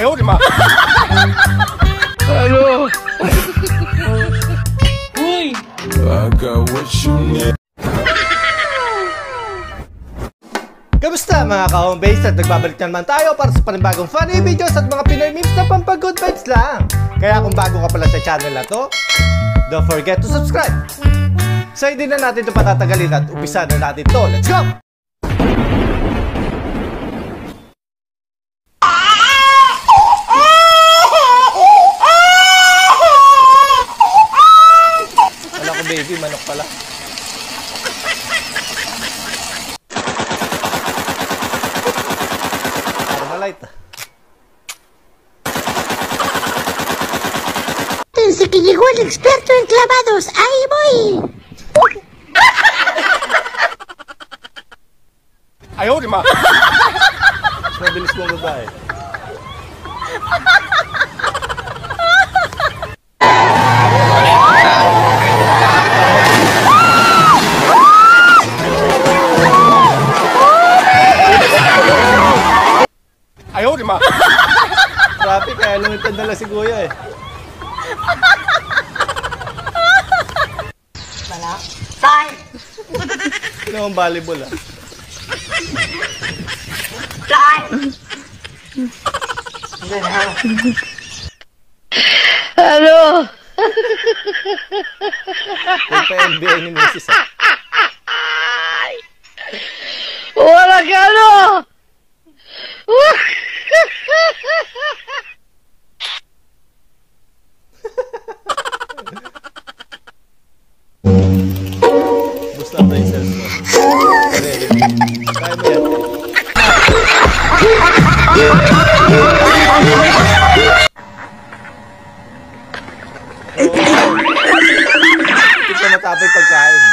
Ayaw, di ba? Ano? Uy! I got what you need. Kamusta mga ka-homebase at nagbabalik na naman tayo para sa panibagong funny videos at mga Pinoy memes na pampag-good vibes lang. Kaya kung bago ka pala sa channel na to, don't forget to subscribe. So hindi na natin ito patatagalin at umpisa na natin to. Let's go! Wala ko baby, manok pala. Desde que llegó el experto en clavados, ¡ahí voy! Ayaw, di ba? Mabilis mong babae. Ayaw, di ba? Traffic kaya lumipad na lang si Kuya eh. Wala. Bye! Ito ang volleyball ah. Bye! Ano? Huwag pa NBA ni Mrs. ah. Wala ka ano? Boost up tayo cells mo. Kaya mo yan. Hindi ka matapay pagkain.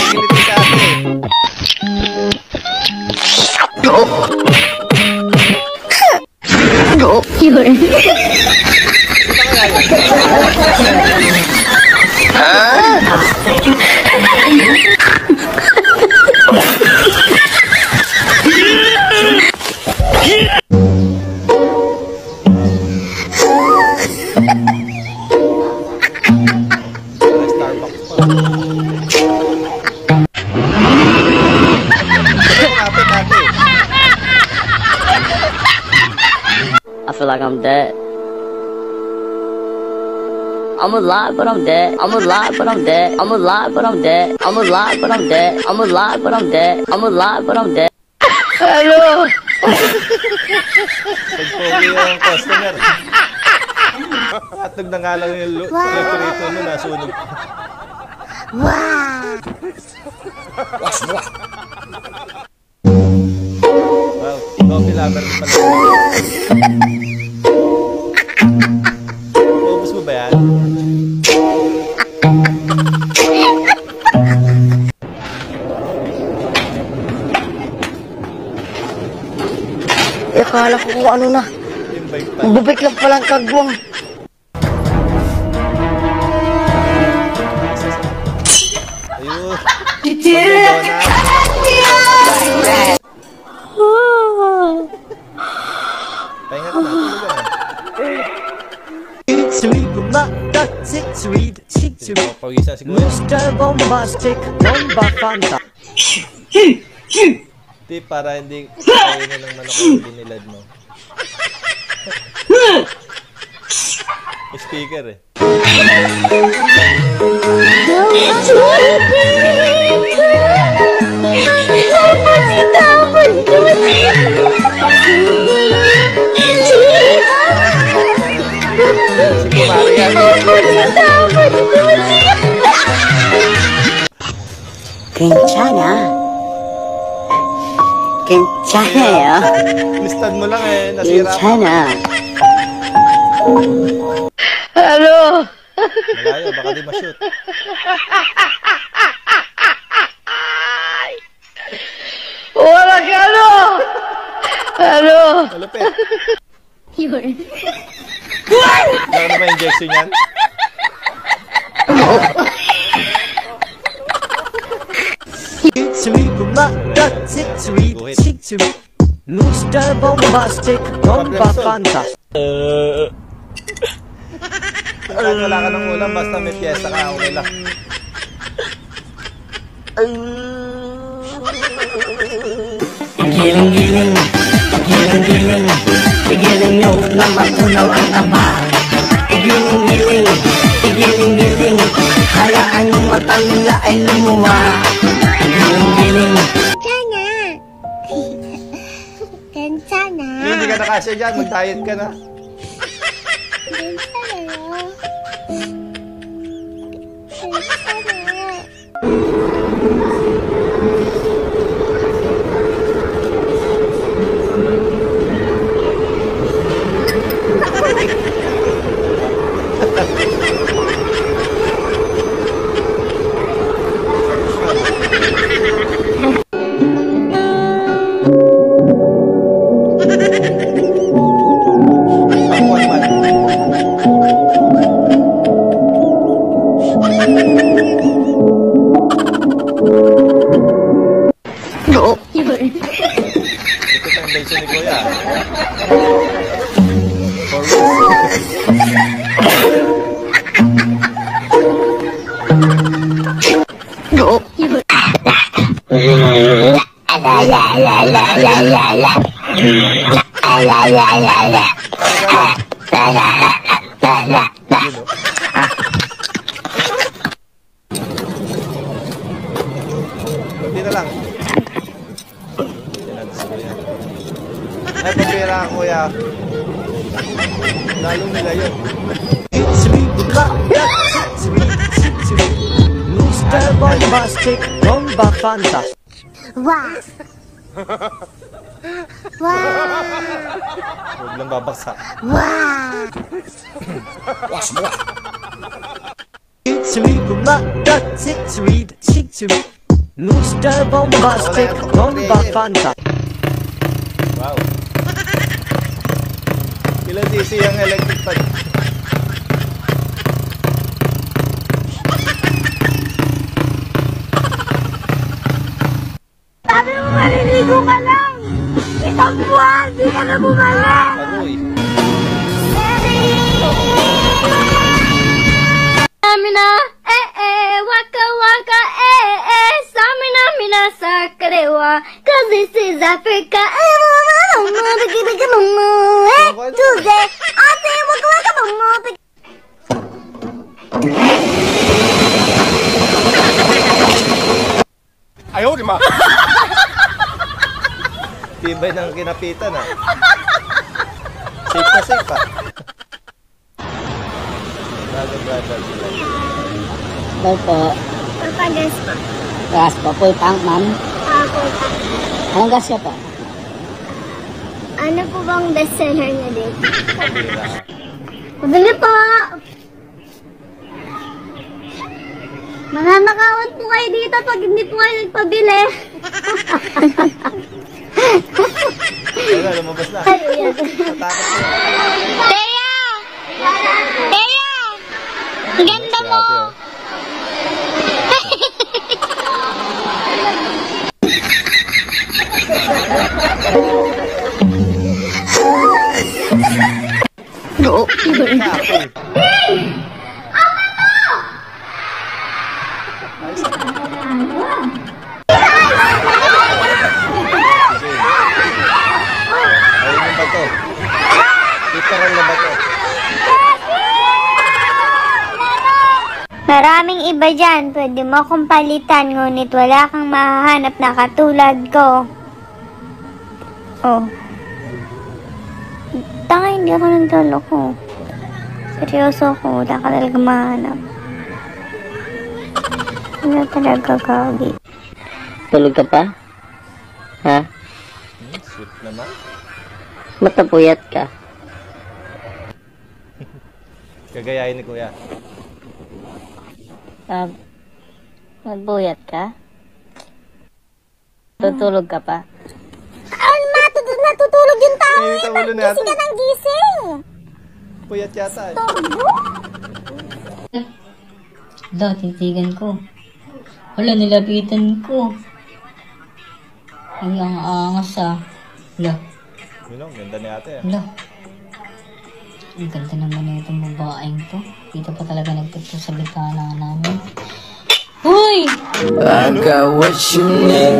Ginito ka I feel like I'm dead. I'm alive, but I'm dead. I'm alive, but I'm dead. I'm alive, but I'm dead. I'm alive, but I'm dead. I'm alive, but I'm dead. I'm alive, but I'm dead. Hello. Pag-pogi yung customer. Atog na nga lang yung refrigerator mo, nasunog. ¡Wow! Wow, coffee lover mo pala. Ubus mo ba yan? Akala ko kung ano na. Yung bike pa. Bubik lang palang kagwang. Ayun. Pahinga ka na. Tulog ka na. Sweet, not sweet, sweet, Pag-isa si Kuya. Mr. Bombastic, Bomba Fanta. Di, para hindi kainin ng manok ang binilad mo. Speaker eh. Si Maria. 괜찮아. 괜찮아요. Listad mo lang eh. Nasira pa. 괜찮아. Hello. Malayo, baka di ma-shoot. Wala ka ano? Hello. Malupit. Ano ba injection yan? Sweet, that's it, sweet, sweet, sweet. Mr. Bombastic, Bomba Fantastic. Kahit wala ka ng ulam, basta may piyesta ka, okay lang. Giling-giling, giling-giling, giling nyo na matunaw ang taba. Giling-giling, giling-giling, hayaan nyo matang nila ay lumuwa. Giling-giling. 괜찮아. Hindi ka nakasya dyan, mag-diet ka na. 괜찮아요. Ito ang bensin ni Kuya. Hindi na lang. Ay, pagpira ka, Kuya. Lalong nila yun. Sweet, that's it, sweet, sweet, sweet. Mr. Bombastic, Bomba Fantastic. 와. 와. Huwag lang babaksak. 와. Sweet, that's it, sweet, sweet, sweet. Mr. Bombastic, Bomba Fantastic. Wow. Ilan cc ang electric fan? Sabi mo maliligo ka lang. Isang buwan, di ka na bumalik. Aroy. Samina, waka waka, Samina, mina, sakarewa, 'cause this is Africa. Tuesday, I say waka waka, Ayaw, di ma. Tibay ng kinapitan, ah. Safe na safe, ah. Brother. Opo, Papagas pa. gas pa po tank, ma'am. Ako pa. Anong gas siya po? Ano po bang bestseller niya dito? Pabira. Pabili po! Mananakawan po kayo dito pag hindi po kayo nagpabili. Wala, lumabas na. Natakot na. Teya! Teya! Ang ganda mo! Ate, oh. Ayun yung bato. Literal na bato. Maraming iba dyan. Pwede mo akong palitan, ngunit wala kang mahahanap na katulad ko. Oh. Tanga, hindi ako nagdoloko. Seryoso ako, wala ka talaga mahanap. Ano talaga gagi? Tulog ka pa? Ha? Sweet naman. Matapuyat ka? Kagayahin ni Kuya. Magbuyat ka? Tutulog ka pa? Natutulog yung tao. Ay, yung ulo natin. Gising ka ng gising. Puyat yata, eh. Do, titigan ko. Wala, nilapitan ko. Ay, ang angas ah. Hala. Yun o, ganda ni ate. Hala. Ang ganda naman na itong babaeng to. Dito pa talaga nagtagpo sa bintana namin. Uy! I got what you need,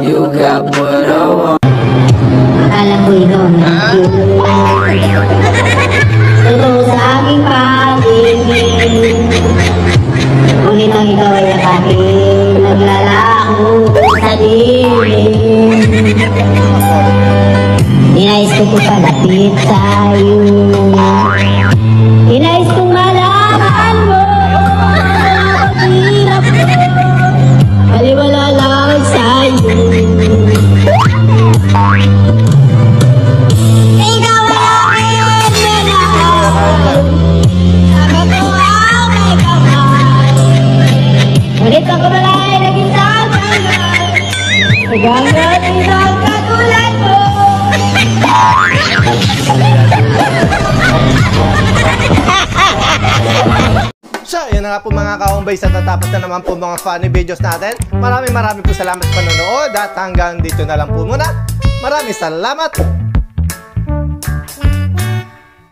you got what I want. Akala ko ikaw na. Ito sa aking pag-ibig. Ngunit ang ikaw ay aking naglalako sa dilim. Inais ko palapit sa'yo. Inais kong malaman mo. Hirap ko. Baliwala lang sa'yo. Ikaw ay aking minahal. Sabi ko ang may kamay. Ngunit ang kamalay naging tatagal. Hanggang isang katulad mo. So, yun na nga po mga ka-homebay, sa tatapos na naman po mga funny videos natin. Maraming po salamat sa panonood at hanggang dito na lang po muna. Maraming salamat!